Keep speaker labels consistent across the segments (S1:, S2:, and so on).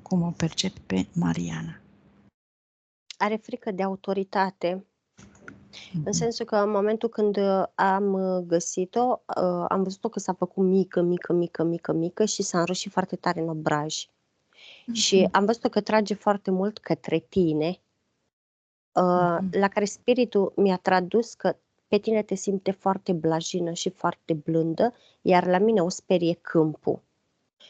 S1: Cum o percepi pe Mariana?
S2: Are frică de autoritate. În sensul că în momentul când am găsit-o, am văzut-o că s-a făcut mică și s-a înroșit foarte tare în obraj. Și am văzut-o că trage foarte mult către tine, la care spiritul mi-a tradus că pe tine te simte foarte blajină și foarte blândă, iar la mine o sperie câmpul.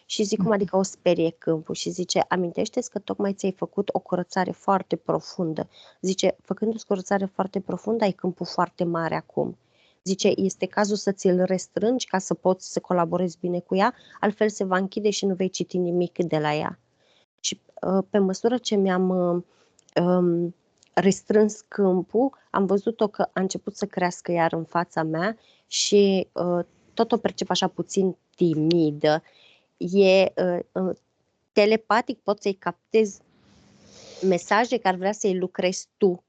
S2: Și zic, cum adică o sperie câmpul? Și zice, amintește-ți că tocmai ți-ai făcut o curățare foarte profundă. Zice, făcându-ți curățare foarte profundă, ai câmpul foarte mare acum. Zice, este cazul să ți-l restrângi ca să poți să colaborezi bine cu ea, altfel se va închide și nu vei citi nimic de la ea. Și pe măsură ce mi-am restrâns câmpul, am văzut-o că a început să crească iar în fața mea și tot o percep așa puțin timidă. Telepatic pot să-i captez mesaje care vrea să-i lucrezi tu.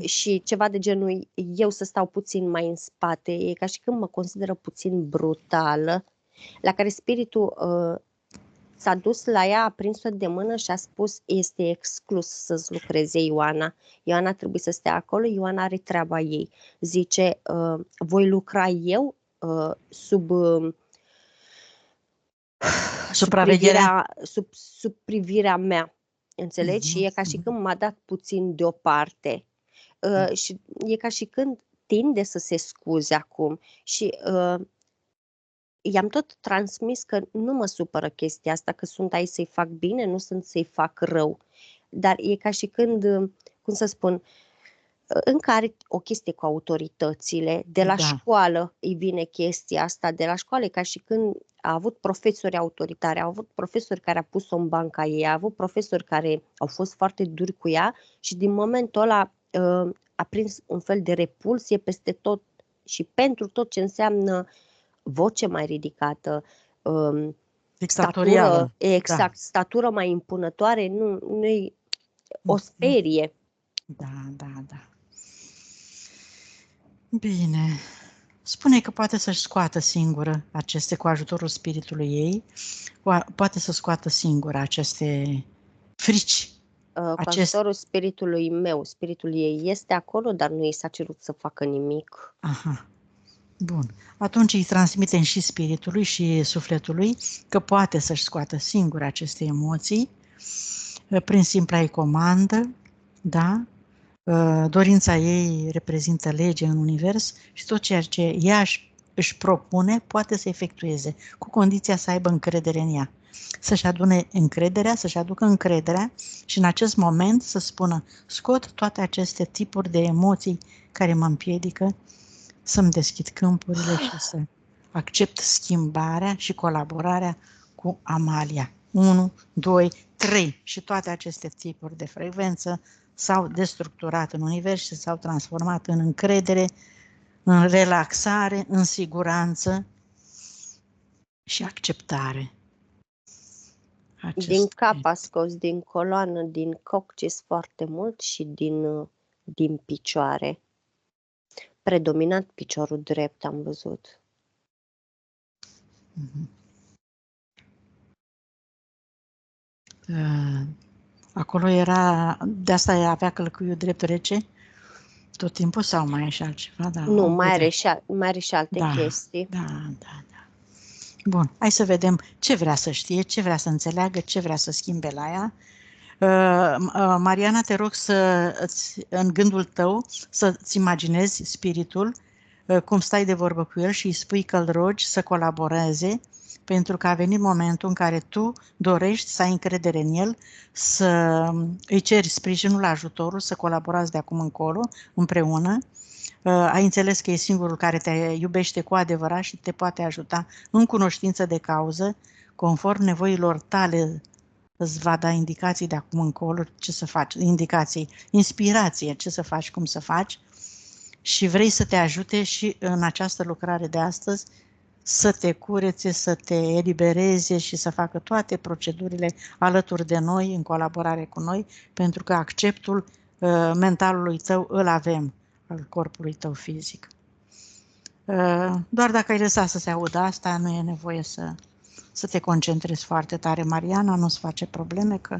S2: Și ceva de genul eu să stau puțin mai în spate, e ca și când mă consideră puțin brutală, la care spiritul s-a dus la ea, a prins-o de mână și a spus, este exclus să-ți lucreze Ioana. Ioana trebuie să stea acolo, Ioana are treaba ei. Zice, voi lucra eu sub privirea mea. Înțelegi? Și e ca și când m-a dat puțin deoparte. Și e ca și când tinde să se scuze acum. Și i-am tot transmis că nu mă supără chestia asta, că sunt aici să-i fac bine, nu sunt să-i fac rău. Dar e ca și când, cum să spun, încă are o chestie cu autoritățile. De la școală îi vine chestia asta, de la școală e ca și când a avut profesori autoritari, a avut profesori care a pus-o în banca ei, a avut profesori care au fost foarte duri cu ea și din momentul ăla a prins un fel de repulsie peste tot și pentru tot ce înseamnă voce mai ridicată, statură, exact, statură mai impunătoare, nu-i o sperie.
S1: Da. Bine. Spune că poate să-și scoată singură aceste, cu ajutorul spiritului ei, poate să scoată singură aceste frici.
S2: Cu ajutorul spiritului meu, spiritul ei este acolo, dar nu i s-a cerut să facă nimic.
S1: Aha. Bun. Atunci îi transmitem și spiritului și sufletului că poate să-și scoată singură aceste emoții prin simpla ei comandă, da? Dorința ei reprezintă lege în univers și tot ceea ce ea își propune poate să efectueze, cu condiția să aibă încredere în ea. Să-și adune încrederea, să-și aducă încrederea și în acest moment să spună, scot toate aceste tipuri de emoții care mă împiedică să-mi deschid câmpurile și să accept schimbarea și colaborarea cu Amalia. 1, 2, 3 și toate aceste tipuri de frecvență s-au destructurat în univers și s-au transformat în încredere, în relaxare, în siguranță și acceptare.
S2: Din cap a scos, din coloană, din coccis foarte mult și din picioare. Predominant piciorul drept am văzut.
S1: Acolo era, de asta avea călcâiul drept rece tot timpul sau mai e și altceva? Da,
S2: nu, mai are și alte chestii.
S1: Da. Bun, hai să vedem ce vrea să știe, ce vrea să înțeleagă, ce vrea să schimbe la ea. Mariana, te rog în gândul tău să-ți imaginezi spiritul, cum stai de vorbă cu el și îi spui că îl rogi să colaboreze, pentru că a venit momentul în care tu dorești să ai încredere în el, să îi ceri sprijinul, ajutorul, să colaborați de acum încolo, împreună. Ai înțeles că e singurul care te iubește cu adevărat și te poate ajuta în cunoștință de cauză, conform nevoilor tale, îți va da indicații de acum încolo ce să faci, indicații, inspirație, ce să faci, cum să faci și vrei să te ajute și în această lucrare de astăzi să te curețe, să te elibereze și să facă toate procedurile alături de noi, în colaborare cu noi, pentru că acceptul mentalului tău îl avem, al corpului tău fizic. Doar dacă ai lăsat să se audă asta, nu e nevoie să să te concentrezi foarte tare, Mariana, nu-ți face probleme că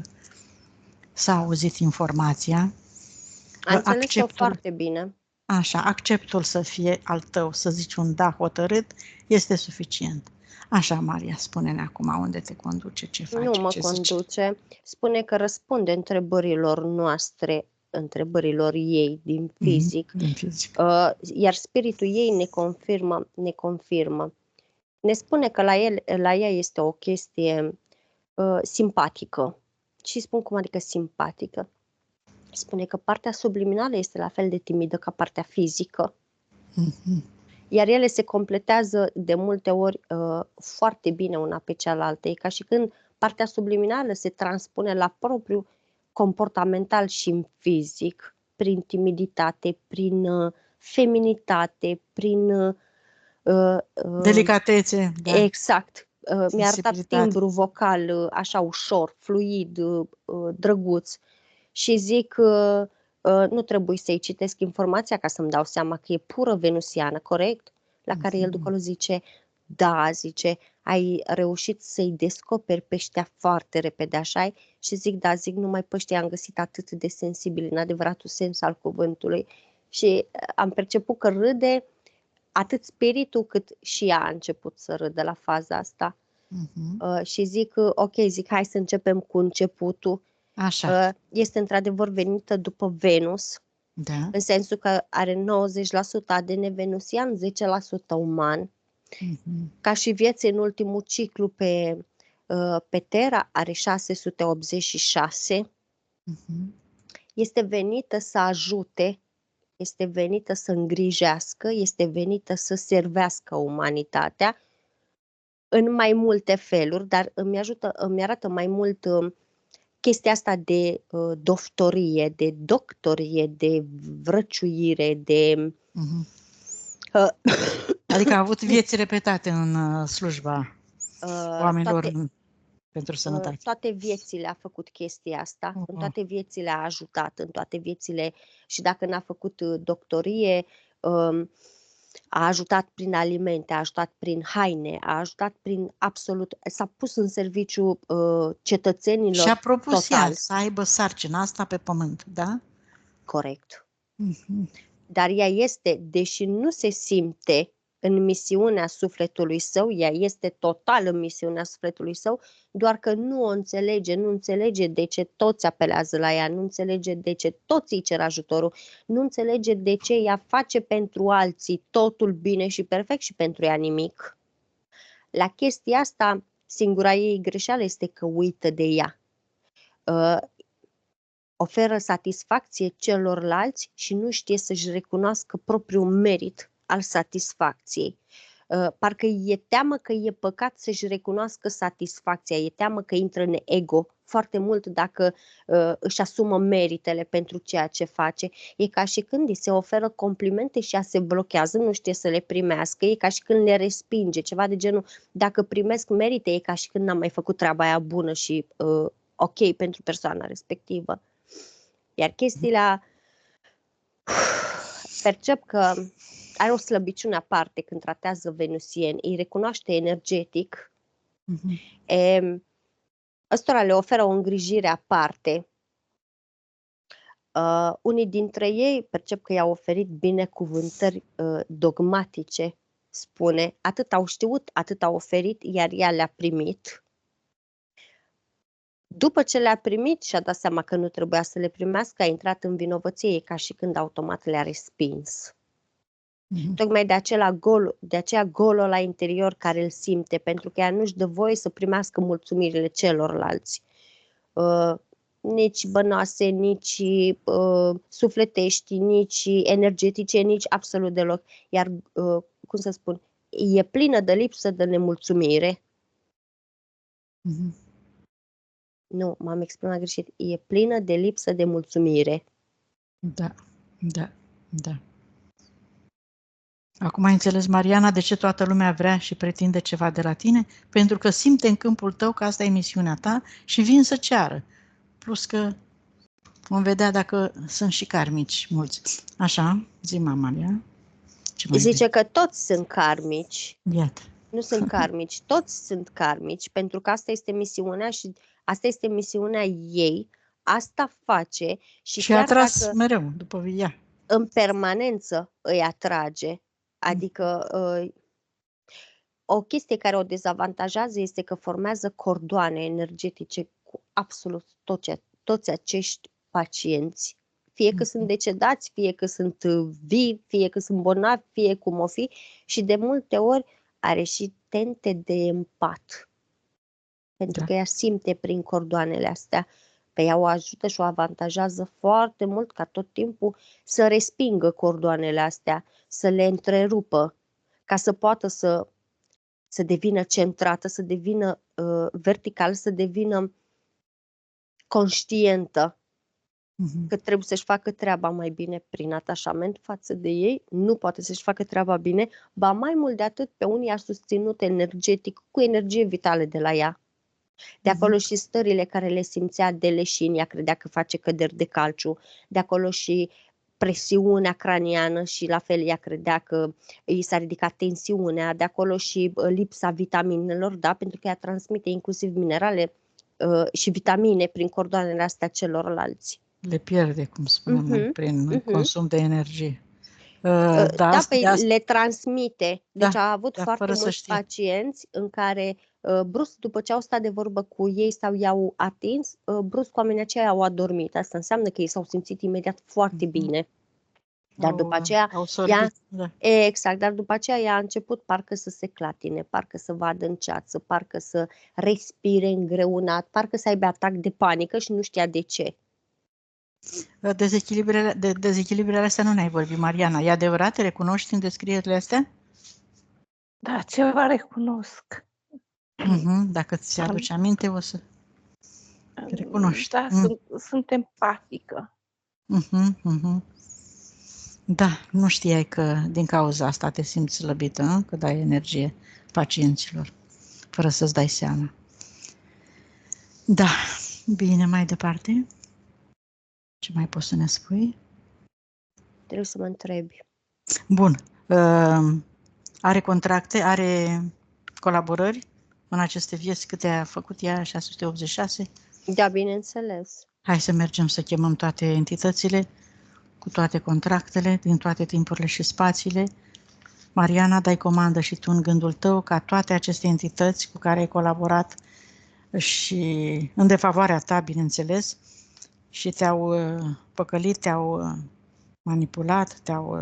S1: s-a auzit informația.
S2: A înțeles-o foarte bine.
S1: Așa, acceptul să fie al tău, să zici un da hotărât, este suficient. Așa, Maria, spune-ne acum unde te conduce, ce faci,
S2: Nu mă
S1: ce zici.
S2: conduce. Spune că răspunde întrebărilor noastre, întrebărilor ei din fizic,
S1: Din fizic.
S2: iar spiritul ei ne confirmă. Ne spune că la ea este o chestie simpatică. Și spun cum adică simpatică. Spune că partea subliminală este la fel de timidă ca partea fizică. Iar ele se completează de multe ori foarte bine una pe cealaltă. E ca și când partea subliminală se transpune la propriu comportamental și în fizic, prin timiditate, prin feminitate, prin
S1: Delicatețe, da.
S2: Exact. Mi-a arătat timbru vocal așa ușor, fluid, drăguț și zic nu trebuie să-i citesc informația ca să-mi dau seama că e pură venusiană, corect? La care el după zice, da, zice, ai reușit să-i descoperi pe ăștia foarte repede, așa? Și zic, da, zic, numai pe ăștia am găsit atât de sensibil în adevăratul sens al cuvântului. Și am perceput că râde atât spiritul cât și ea a început să râdă la faza asta. Și zic, ok, zic, hai să începem cu începutul.
S1: Așa.
S2: Este într-adevăr venită după Venus,
S1: da.
S2: În sensul că are 90% ADN venusian, 10% uman. Ca și vieții în ultimul ciclu pe Terra are 686. Este venită să ajute, este venită să îngrijească, este venită să servească umanitatea în mai multe feluri, dar îmi arată mai mult chestia asta de doftorie, de doctorie, de vrăciuire, de...
S1: Adică a avut vieți repetate în slujba oamenilor pentru sănătate.
S2: Toate viețile a făcut chestia asta, în toate viețile a ajutat, în toate viețile, și dacă n-a făcut doctorie, a ajutat prin alimente, a ajutat prin haine, a ajutat prin absolut, s-a pus în serviciu cetățenilor
S1: și a propus
S2: total.
S1: ea să aibă sarcina asta pe pământ, da?
S2: Corect. Dar ea este, deși nu se simte în misiunea sufletului său, ea este total în misiunea sufletului său, doar că nu o înțelege, nu înțelege de ce toți apelează la ea, nu înțelege de ce toți îi cer ajutorul, nu înțelege de ce ea face pentru alții totul bine și perfect și pentru ea nimic. La chestia asta, singura ei greșeală este că uită de ea. Oferă satisfacție celorlalți și nu știe să-și recunoască propriul merit al satisfacției. Parcă e teamă că e păcat să-și recunoască satisfacția, e teamă că intră în ego foarte mult dacă își asumă meritele pentru ceea ce face. E ca și când îi se oferă complimente și ea se blochează, nu știe să le primească, e ca și când le respinge, ceva de genul, dacă primesc merite, e ca și când n-am mai făcut treaba aia bună și ok pentru persoana respectivă. Iar chestiile percep că are o slăbiciune aparte când tratează venusieni, îi recunoaște energetic, ăstora le oferă o îngrijire aparte. Unii dintre ei percep că i-au oferit binecuvântări dogmatice, spune, atât au știut, atât au oferit, iar ea le-a primit. După ce le-a primit și a dat seama că nu trebuia să le primească, a intrat în vinovăție, ca și când automat le-a respins. Tocmai de aceea golul la interior care îl simte, pentru că ea nu-și dă voie să primească mulțumirile celorlalți. Nici bănoase, nici sufletești, nici energetice, nici absolut deloc. Iar, cum să spun, e plină de lipsă de nemulțumire. Nu, m-am exprimat greșit. E plină de lipsă de mulțumire.
S1: Da. Acum ai înțeles, Mariana, de ce toată lumea vrea și pretinde ceva de la tine? Pentru că simte în câmpul tău că asta e misiunea ta și vin să ceară. Plus că vom vedea dacă sunt și karmici mulți. Așa, zi, Maria.
S2: Zice că toți sunt karmici.
S1: Iată.
S2: Nu sunt karmici, toți sunt karmici, pentru că asta este misiunea și asta este misiunea ei, asta face și
S1: Și a
S2: chiar
S1: tras
S2: dacă
S1: mereu după ea.
S2: în permanență îi atrage, adică o chestie care o dezavantajează este că formează cordoane energetice cu absolut toți acești pacienți, fie că sunt decedați, fie că sunt vivi, fie că sunt bolnavi, fie cum o fi, și de multe ori are și tente de empat, pentru că ea simte prin cordoanele astea. Pe ea o ajută și o avantajează foarte mult ca tot timpul să respingă cordoanele astea, să le întrerupă, ca să poată să devină centrată, să devină verticală, să devină conștientă că trebuie să-și facă treaba mai bine prin atașament față de ei, nu poate să-și facă treaba bine, ba mai mult de atât, pe unii a susținut energetic, cu energie vitală de la ea. De acolo și stările care le simțea de leșin, ea credea că face căderi de calciu, de acolo și presiunea craniană și la fel ea credea că i s-a ridicat tensiunea, de acolo și lipsa vitaminelor, da, pentru că ea transmite inclusiv minerale și vitamine prin cordoanele astea celorlalți.
S1: Le pierde, cum spuneam, prin consum de energie.
S2: Da, le transmite. Deci a avut foarte mulți pacienți în care brusc, după ce au stat de vorbă cu ei sau i-au atins, brusc oamenii aceia au adormit. Asta înseamnă că ei s-au simțit imediat foarte bine. Dar după aceea exact, dar după aceea ea a început parcă să se clatine, parcă să vadă în ceață, parcă să respire îngreunat, parcă să aibă atac de panică și nu știa de ce.
S1: Dezechilibrele astea nu ne-ai vorbit, Mariana. E adevărat? Te recunoști în descrierile astea?
S3: Da, ceva recunosc.
S1: Dacă ți aduce aminte, o să te recunoști.
S3: Da, sunt empatică.
S1: Da, nu știai că din cauza asta te simți slăbită, că dai energie pacienților, fără să-ți dai seama. Da, bine, mai departe. Ce mai poți să ne spui?
S2: Trebuie să mă întrebi.
S1: Bun. Are contracte, are colaborări în aceste vieți? Câte a făcut ea? 686?
S2: Da, bineînțeles.
S1: Hai să mergem să chemăm toate entitățile, cu toate contractele, din toate timpurile și spațiile. Mariana, dai comandă și tu în gândul tău ca toate aceste entități cu care ai colaborat și în defavoarea ta, bineînțeles, și te-au păcălit, te-au manipulat, te-au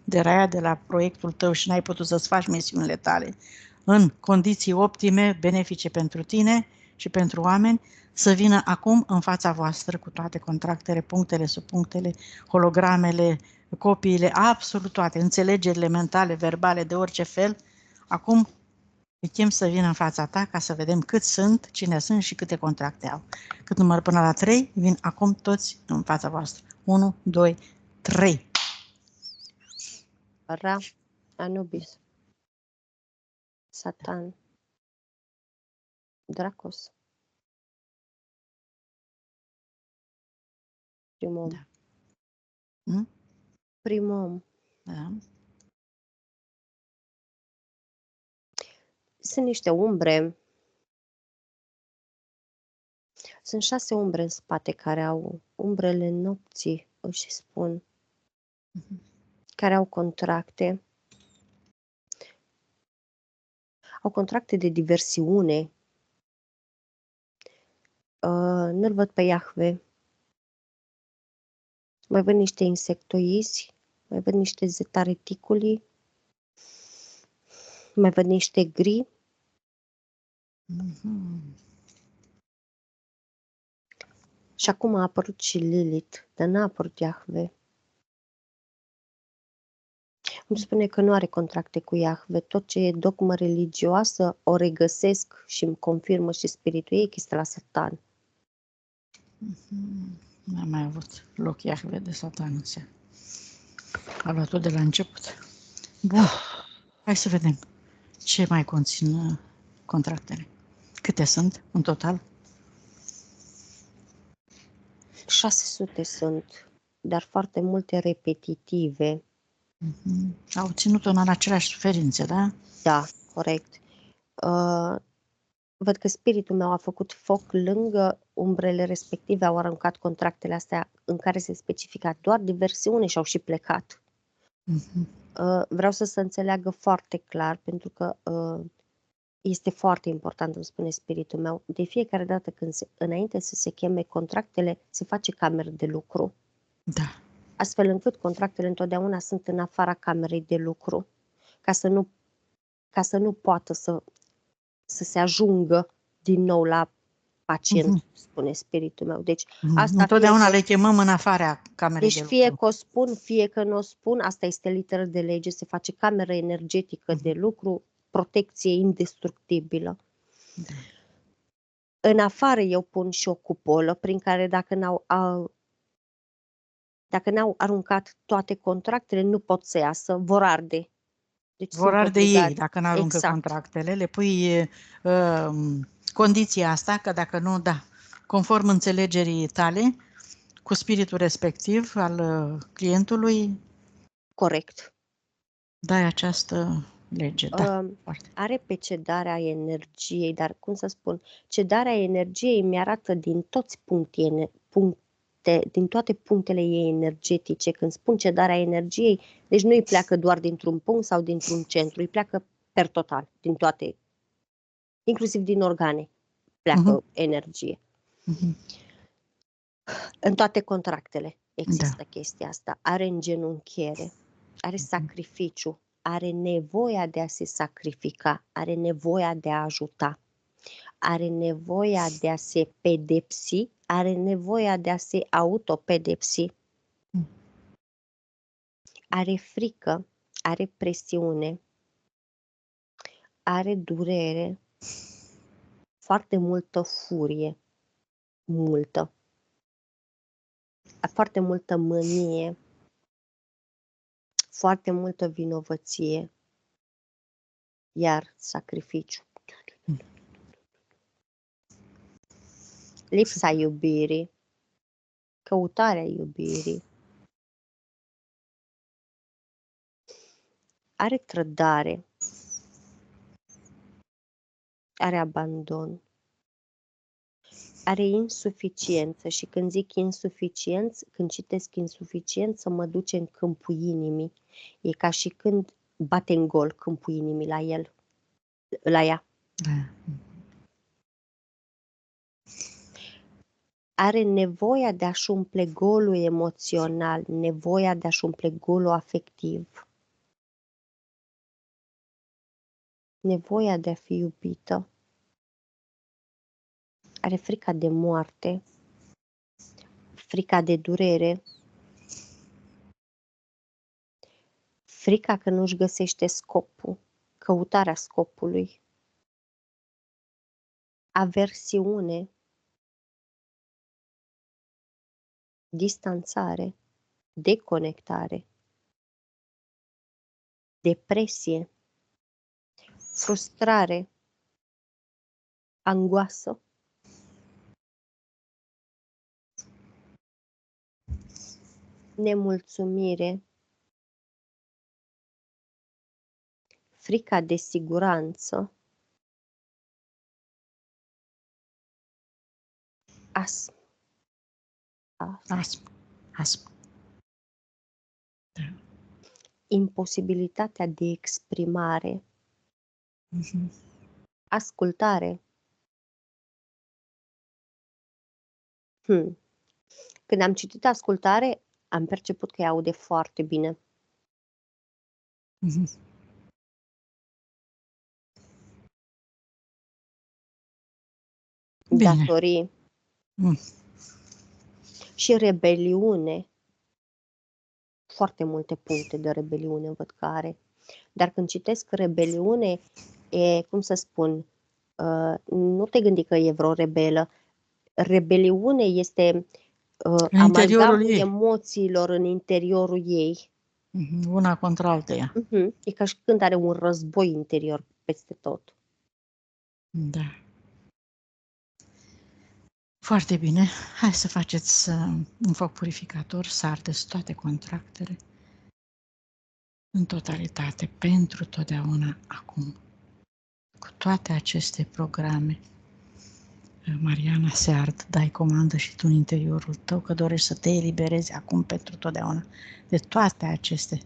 S1: deraiat de la proiectul tău și n-ai putut să-ți faci misiunile tale în condiții optime, benefice pentru tine și pentru oameni, să vină acum în fața voastră cu toate contractele, punctele, subpunctele, hologramele, copiile, absolut toate, înțelegerile mentale, verbale, de orice fel. Acum îi chem să vină în fața ta ca să vedem cât sunt, cine sunt și câte contracte au. Cât număr până la 3, vin acum toți în fața voastră. 1, 2, 3.
S2: Ra, Anubis, Satan, Dracos, primul om.
S1: Da.
S2: Primul om.
S1: Da.
S2: Sunt niște umbre. Sunt 6 umbre în spate care au umbrele nopții, își spun, care au contracte. Au contracte de diversiune. Nu-l văd pe Iahve. Mai văd niște insectoizi, mai văd niște zeta reticuli, mai văd niște gri. Și acum a apărut și Lilith, dar n-a apărut Iahve. Îmi spune că nu are contracte cu Iahve. Tot ce e dogmă religioasă o regăsesc și îmi confirmă și spiritul ei că este la Satan.
S1: N-a mai avut loc Iahve de Satan în seară. A luat-o de la început. Bun, hai să vedem ce mai conțin contractele. Câte sunt în total?
S2: 600 sunt, dar foarte multe repetitive.
S1: Au ținut-o în aceleași suferințe, da?
S2: Da, corect. Văd că spiritul meu a făcut foc lângă umbrele respective, au aruncat contractele astea în care se specifica doar diversiune și au și plecat. Vreau să se înțeleagă foarte clar, pentru că este foarte important, îmi spune spiritul meu. De fiecare dată când înainte să se cheme contractele, se face cameră de lucru.
S1: Da.
S2: Astfel încât contractele întotdeauna sunt în afara camerei de lucru, ca să nu poată să se ajungă din nou la pacient, spune spiritul meu. Deci asta
S1: întotdeauna le chemăm în afara camerei
S2: deci
S1: de lucru.
S2: fie că o spun, fie că nu o spun, asta este literă de lege, se face cameră energetică de lucru, protecție indestructibilă.
S1: Da.
S2: În afară eu pun și o cupolă prin care dacă n-au aruncat toate contractele, nu pot să iasă, vor arde. Deci
S1: Vor
S2: sunt
S1: arde
S2: obligați.
S1: ei dacă n-aruncă
S2: Exact.
S1: contractele, le pui condiția asta, că dacă nu, da, conform înțelegerii tale, cu spiritul respectiv al clientului,
S2: Corect.
S1: dai această lege. Da,
S2: Are pe cedarea energiei, dar cum să spun, cedarea energiei mi-arată din toate punctele ei energetice. Când spun cedarea energiei, deci nu îi pleacă doar dintr-un punct sau dintr-un centru, îi pleacă per total, din toate, inclusiv din organe, pleacă energie. În toate contractele există chestia asta. Are îngenunchiere, are sacrificiu, are nevoia de a se sacrifica, are nevoia de a ajuta, are nevoia de a se pedepsi, are nevoia de a se autopedepsi. Are frică, are presiune, are durere, foarte multă furie, foarte multă mânie, foarte multă vinovăție, iar sacrificiu. Lipsa iubirii, căutarea iubirii, are trădare, are abandon, are insuficiență și când zic insuficiență, când citesc insuficiență, mă duce în câmpul inimii. E ca și când bate în gol câmpul inimii la ea. Are nevoia de a-și umple golul emoțional, nevoia de a-și umple golul afectiv, nevoia de a fi iubită. Are frica de moarte, frica de durere, frica că nu-și găsește scopul, căutarea scopului, aversiune, distanțare, deconectare, depresie, frustrare, angoasă, nemulțumire, frica de siguranță, astm. Imposibilitatea de exprimare, ascultare. Când am citit ascultare, am perceput că ea aude foarte bine. Datorii și rebeliune. Foarte multe puncte de rebeliune văd că are. Dar când citesc rebeliune, e, cum să spun, nu te gândi că e vreo rebelă. Rebeliune este amalgamul emoțiilor în interiorul ei.
S1: Una contra alteia.
S2: E ca și când are un război interior peste tot.
S1: Da. Foarte bine. Hai să faceți un foc purificator, să ardeți toate contractele în totalitate, pentru totdeauna, acum. cu toate aceste programe, Mariana, se ard, dai comandă și tu în interiorul tău că dorești să te eliberezi acum pentru totdeauna de toate aceste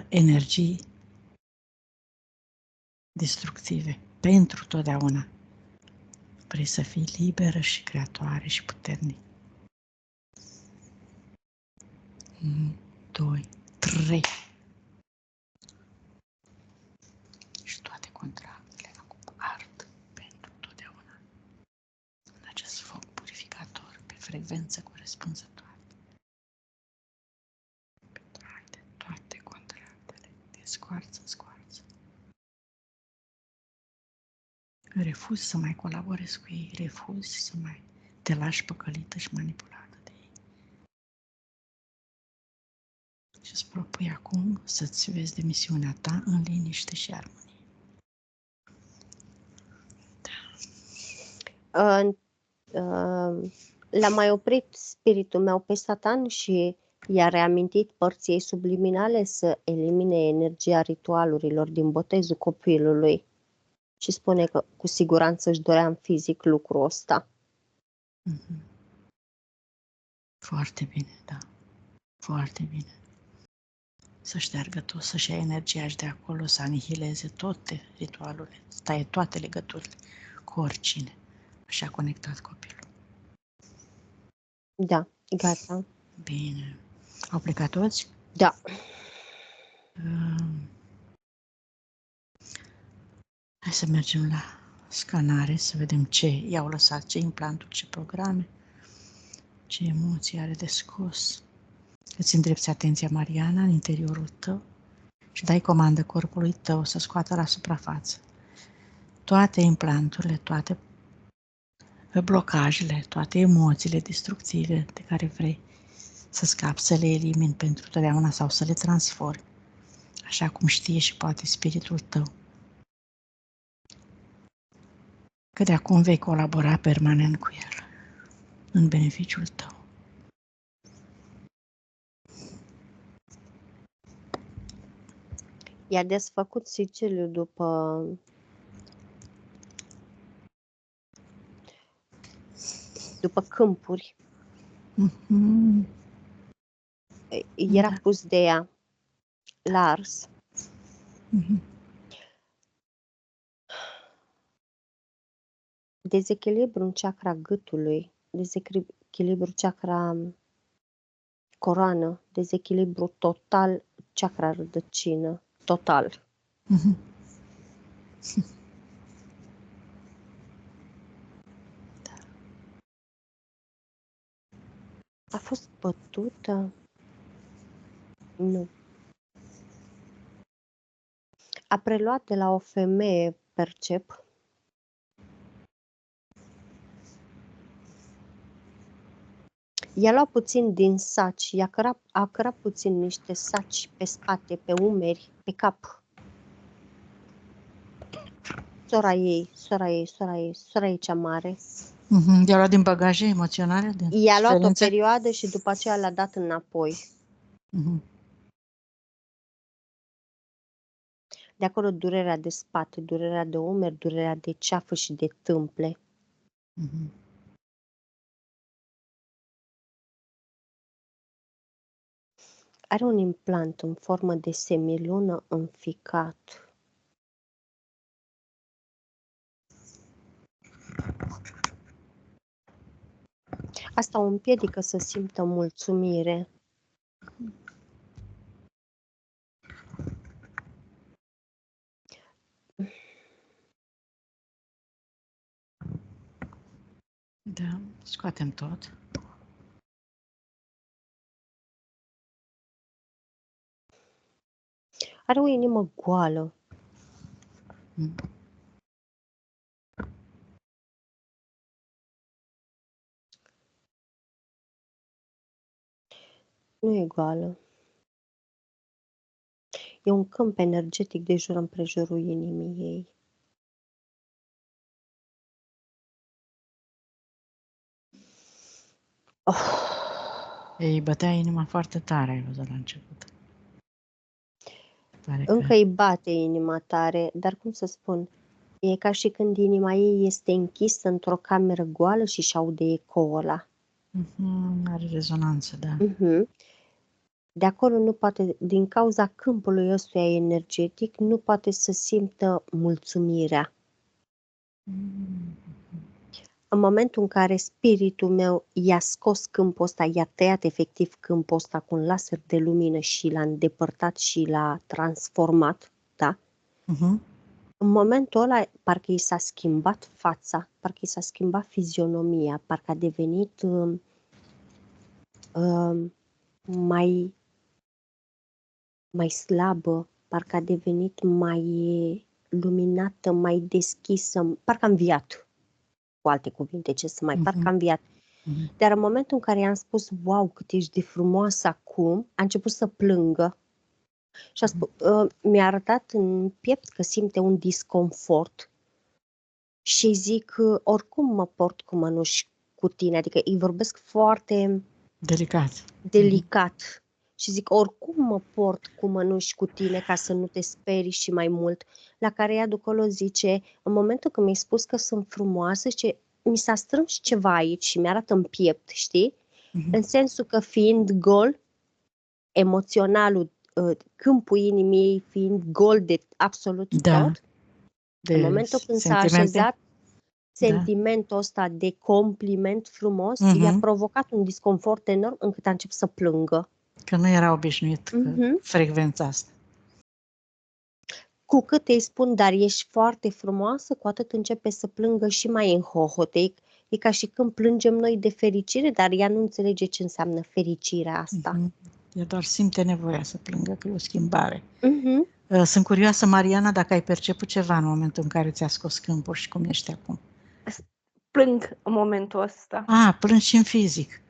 S1: energii destructive, pentru totdeauna. Vrei să fii liberă și creatoare și puternică. 1, 2, 3. Și toate contractele acum ard pentru totdeauna în acest foc purificator pe frecvență corespunzătoare. Pentru toate contractele de scoarță în scoarță. Refuzi să mai colaborezi cu ei, refuzi să mai te lași păcălită și manipulată de ei. Și îți propui acum să-ți vezi de misiunea ta în liniște și armonie.
S2: L-a mai oprit spiritul meu pe Satan și i-a reamintit părții ei subliminale să elimine energia ritualurilor din botezul copilului. Și spune că cu siguranță își dorea în fizic lucrul ăsta.
S1: Foarte bine, da. Foarte bine. Să șteargă tot, să-și ia energia și de acolo, să anihileze toate ritualurile, să taie toate legăturile cu oricine. Așa conectat copilul.
S2: Da, gata.
S1: Bine. Au plecat toți?
S2: Da.
S1: Hai să mergem la scanare, să vedem ce i-au lăsat, ce implanturi, ce programe, ce emoții are de scos. Îți îndrepți atenția, Mariana, în interiorul tău și dai comandă corpului tău să scoată la suprafață toate implanturile, toate blocajele, toate emoțiile destructive de care vrei să scapi, să le elimini pentru totdeauna sau să le transformi, așa cum știe și poate spiritul tău. Că de acum vei colabora permanent cu el, în beneficiul tău.
S2: I-a desfăcut sigiliul după câmpuri. Era pus de ea la ars. Dezechilibru în chakra gâtului, dezechilibru chakra coroană, dezechilibru total chakra rădăcină, total. A fost bătută? Nu. A preluat de la o femeie, percep. I-a luat puțin din saci, a cărat puțin niște saci pe spate, pe umeri, pe cap. Sora ei cea mare.
S1: I-a luat din bagaje emoționale?
S2: I-a luat o perioadă și după aceea l-a dat înapoi. De acolo durerea de spate, durerea de umeri, durerea de ceafă și de tâmple. Are un implant în formă de semilună înficat. Asta o împiedică să simtă mulțumire.
S1: Da, scoatem tot.
S2: Are o inimă goală. Nu e goală. E un câmp energetic de jur împrejurul inimii ei.
S1: Ei bătea inima foarte tare, ai văzut la început.
S2: Încă îi bate inima tare, dar cum să spun, E ca și când inima ei este închisă într-o cameră goală și își aude ecoul ăla.
S1: Are rezonanță, da.
S2: Mhm. De acolo nu poate, din cauza câmpului ăstuia energetic, nu poate să simtă mulțumirea. În momentul în care spiritul meu i-a scos câmpul ăsta, i-a tăiat efectiv câmpul ăsta cu un laser de lumină și l-a îndepărtat și l-a transformat, da?
S1: Mhm.
S2: În momentul ăla, parcă i s-a schimbat fața, parcă i s-a schimbat fizionomia, parcă a devenit mai slabă, parcă a devenit mai luminată, mai deschisă, parcă a înviat, cu alte cuvinte, ce să mai, parcă a înviat. Dar în momentul în care i-am spus, wow, cât ești de frumoasă acum, a început să plângă. Și mi-a arătat în piept că simte un disconfort și zic, oricum mă port cu mănuși cu tine, adică îi vorbesc foarte delicat. Și zic, oricum mă port cu mănuși cu tine ca să nu te sperii și mai mult. La care ea de acolo zice, în momentul când mi-ai spus că sunt frumoasă, zice, mi s-a strâns ceva aici și mi-arată în piept, știi? În sensul că fiind gol, emoționalul, câmpul inimii ei fiind gol de absolut tot, în momentul când s-a așezat sentimentul ăsta de compliment frumos, i-a provocat un disconfort enorm încât a început să plângă.
S1: Că nu era obișnuit frecvența asta.
S2: Cu cât îi spun, dar ești foarte frumoasă, cu atât începe să plângă și mai în hohote. E ca și când plângem noi de fericire, dar ea nu înțelege ce înseamnă fericirea asta.
S1: Ea doar simte nevoia să plângă, că e o schimbare. Sunt curioasă, Mariana, dacă ai perceput ceva în momentul în care ți-a scos câmpul și cum ești acum.
S3: Plâng în momentul ăsta.
S1: Plâng și în fizic.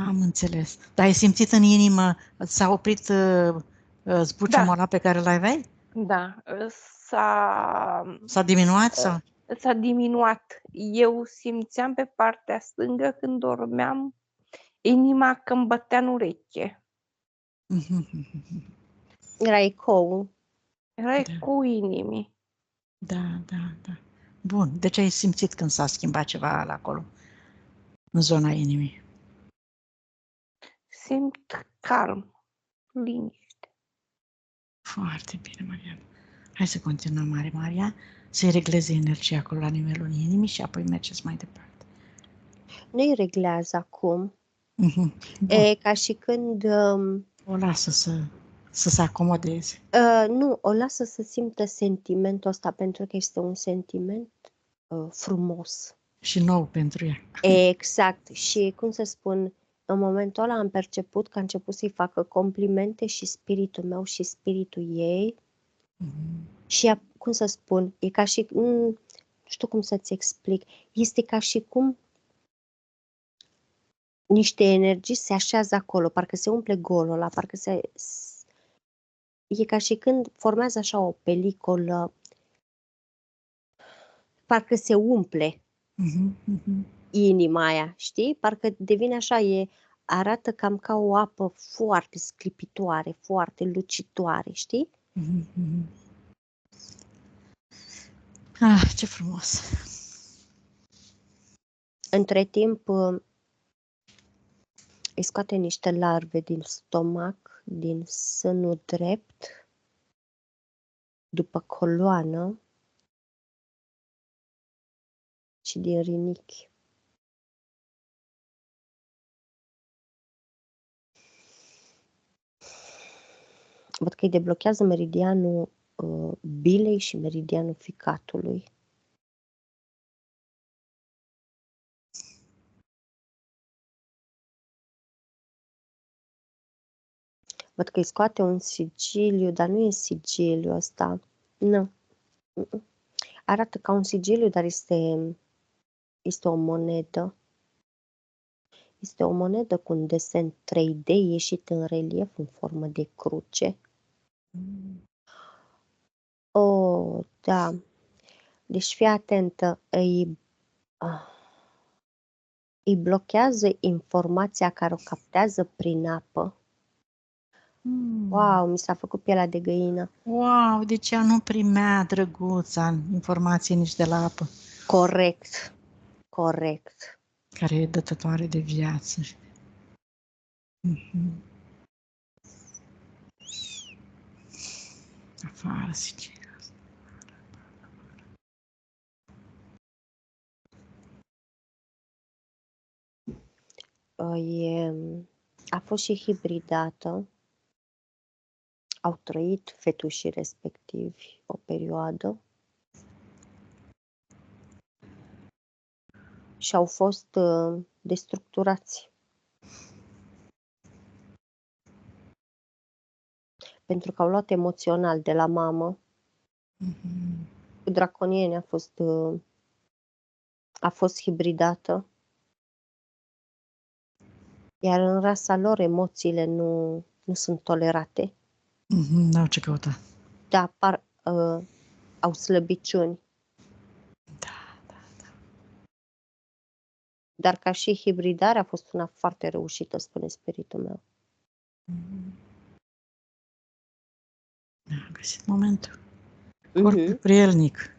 S1: Am înțeles. Dar ai simțit în inimă, s-a oprit zbuciumul ăla pe care l-aveai?
S3: Da,
S1: S-a diminuat? Sau?
S3: S-a diminuat. Eu simțeam pe partea stângă, când dormeam, inima că îmi bătea în ureche.
S2: Era ecou.
S3: Era ecou inimii.
S1: Da. Bun. Deci ai simțit când s-a schimbat ceva acolo, în zona inimii?
S3: Simt calm, liniște.
S1: Foarte bine, Mariana. Hai să continuăm, Maria, să-i regleze energia acolo la nivelul inimii și apoi mergeți mai departe.
S2: Nu-i reglează acum. E ca și când...
S1: O lasă să se acomodeze.
S2: Nu, o lasă să simtă sentimentul ăsta, pentru că este un sentiment frumos.
S1: Și nou pentru ea.
S2: Exact. Și, cum să spun, în momentul ăla am perceput că a început să-i facă complimente și spiritul meu și spiritul ei. Și, cum să spun, e ca și... nu știu cum să-ți explic. Este ca și cum niște energii se așează acolo, parcă se umple golul ăla, parcă e ca și când formează așa o pelicolă, parcă se umple inima aia, știi? Parcă devine așa, arată cam ca o apă foarte sclipitoare, foarte lucitoare, știi?
S1: Ce frumos!
S2: Între timp îi scoate niște larve din stomac, din sânul drept, după coloană și din rinichi. Văd că îi deblochează meridianul bilei și meridianul ficatului. Văd că îi scoate un sigiliu, dar nu e sigiliu ăsta. Nu. Arată ca un sigiliu, dar este o monedă. Este o monedă cu un desen 3D ieșit în relief în formă de cruce. Oh, da. Deci fii atentă, îi blochează informația care o captează prin apă. Wow, mi s-a făcut pielea de găină.
S1: Wow, deci ea nu primea, drăguța, informații nici de la apă,
S2: Corect. Corect.
S1: care e dătătoare de viață. Mhm. Afară, zice.
S2: A fost și hibridată. Au trăit fetușii respectivi o perioadă și au fost destructurați. Pentru că au luat emoțional de la mamă.
S1: Mhm.
S2: Draconiene a fost hibridată. Iar în rasa lor emoțiile nu sunt tolerate.
S1: Mhm, n-au ce căuta.
S2: Dar au slăbiciuni.
S1: Da.
S2: Dar ca și hibridare a fost una foarte reușită, spune spiritul meu.
S1: Mhm. A găsit momentul.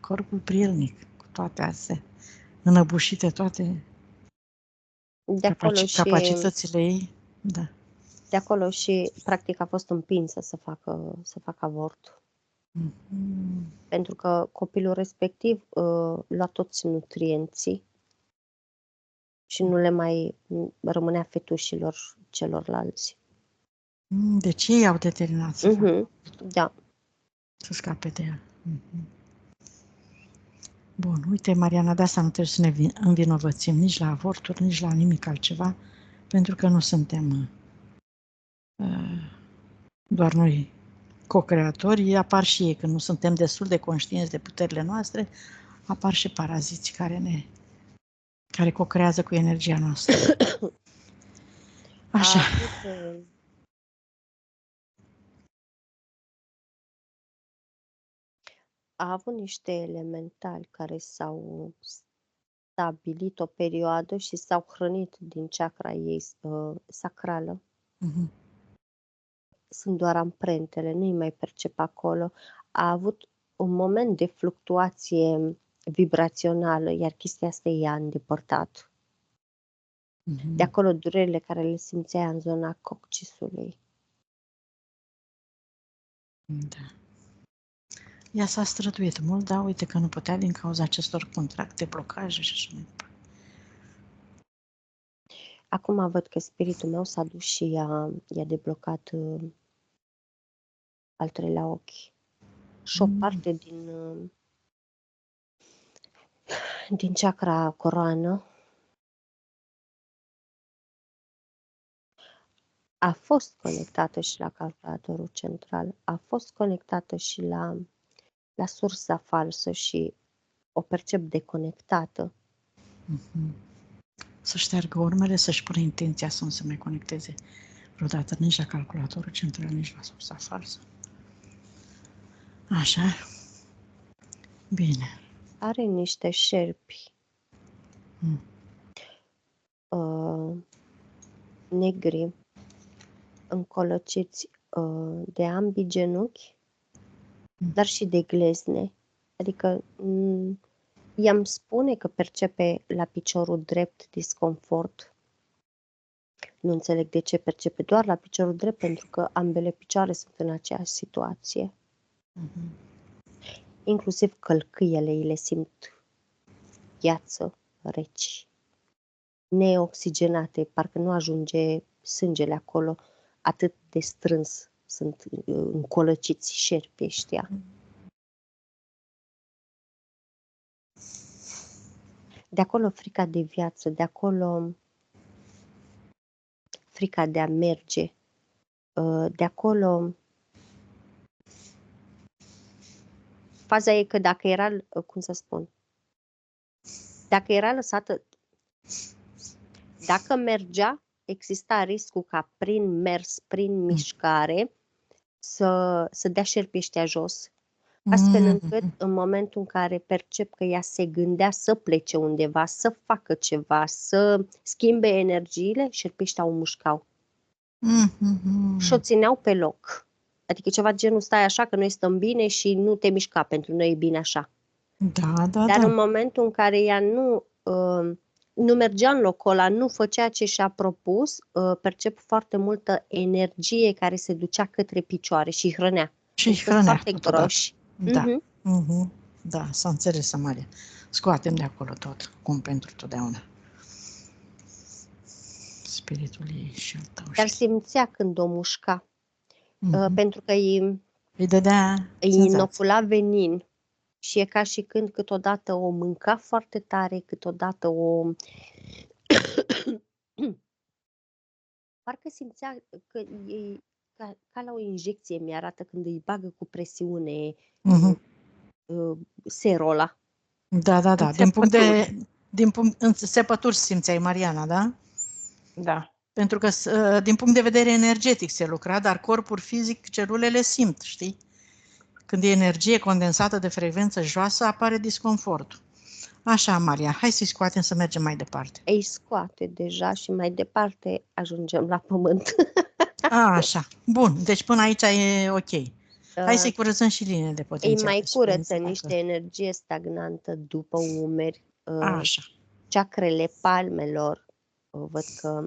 S1: Corpul prielnic, cu toate astea, înăbușite toate
S2: De acolo și
S1: capacitățile ei. Da.
S2: De acolo și practic a fost împinsă să facă avort.
S1: Mhm.
S2: Pentru că copilul respectiv lua toți nutrienții și nu le mai rămânea fetușilor celorlalți.
S1: Deci ei au determinat să facă,
S2: Da.
S1: să scape de ea. Bun, uite, Mariana, de asta nu trebuie să ne învinovățim nici la avorturi, nici la nimic altceva, pentru că nu suntem doar noi co-creatori, apar și ei, când nu suntem destul de conștienți de puterile noastre, apar și paraziți care co-creează cu energia noastră. Așa.
S2: A avut niște elementali care s-au stabilit o perioadă și s-au hrănit din chakra ei sacrală.
S1: Mhm.
S2: Sunt doar amprentele, nu-i mai percep acolo. A avut un moment de fluctuație vibrațională, iar chestia asta i-a îndepărtat.
S1: Mhm.
S2: De acolo durerile care le simțea în zona coccisului.
S1: Da. Ea s-a străduit mult, dar uite că nu putea din cauza acestor contracte, blocaje și așa mai departe.
S2: Acum văd că spiritul meu s-a dus și i-a deblocat al treilea ochi. Și o parte din chakra coroană a fost conectată și la calculatorul central, a fost conectată și la sursa falsă și o percep deconectată.
S1: Mhm. Să șteargă urmele, să-și pună intenția să nu se mai conecteze vreodată nici la calculatorul central, nici la sursa falsă. Așa. Bine.
S2: Are niște șerpi negri încolăciți de ambii genunchi, dar și de glezne. Adică i-am spune că percepe la piciorul drept disconfort. Nu înțeleg de ce percepe doar la piciorul drept, pentru că ambele picioare sunt în aceeași situație. Inclusiv călcâiele îi le simt gheață, reci, neoxigenate, parcă nu ajunge sângele acolo, atât de strâns sunt încolăciți șerpii ăștia. De acolo frica de viață, de acolo frica de a merge, de acolo faza e că dacă era, cum să spun, dacă era lăsată, dacă mergea, exista riscul ca prin mers, prin mișcare, să dea șerpii ăștia jos, astfel încât în momentul în care percep că ea se gândea să plece undeva, să facă ceva, să schimbe energiile, șerpii ăștia o mușcau.
S1: Mhm.
S2: și o țineau pe loc. Adică ceva genul, stai așa că noi stăm bine și nu te mișca, pentru noi e bine așa.
S1: Da, da,
S2: Dar în
S1: da.
S2: momentul în care ea nu mergea în locul ăla, nu făcea ce și-a propus, percep foarte multă energie care se ducea către picioare și îi hrănea.
S1: Și
S2: Deci sunt
S1: hrănea
S2: foarte
S1: totodată.
S2: groși.
S1: Da.
S2: Mhm.
S1: Mhm. Da, s-a înțeles, Amalia. Scoatem de acolo tot, cum pentru totdeauna. Spiritul ei și al tău.
S2: Dar
S1: știi.
S2: simțea când o mușca,
S1: Mhm.
S2: pentru că
S1: Îi dădea
S2: îi
S1: senzații.
S2: inocula venin și e ca și când câteodată o mânca foarte tare, câteodată o... Parcă simțea că e ca la o injecție, mi-arată când îi bagă cu presiune
S1: Mhm.
S2: serul ăla.
S1: Da, da, da.
S2: În
S1: În țepături simțeai, Mariana, da?
S3: Da.
S1: Pentru că din punct de vedere energetic se lucra, dar corpul fizic, celulele simt, știi? Când e energie condensată de frecvență joasă, apare disconfortul. Așa, Maria, hai să-i scoatem să mergem mai departe.
S2: Îi scoate deja și mai departe ajungem la pământ.
S1: Așa, bun, deci până aici e ok. Hai să-i curățăm și liniile de
S2: Îi
S1: potențial.
S2: mai
S1: de suferință,
S2: curăță niște energie stagnantă după umeri,
S1: Așa.
S2: ceacrele palmelor, văd că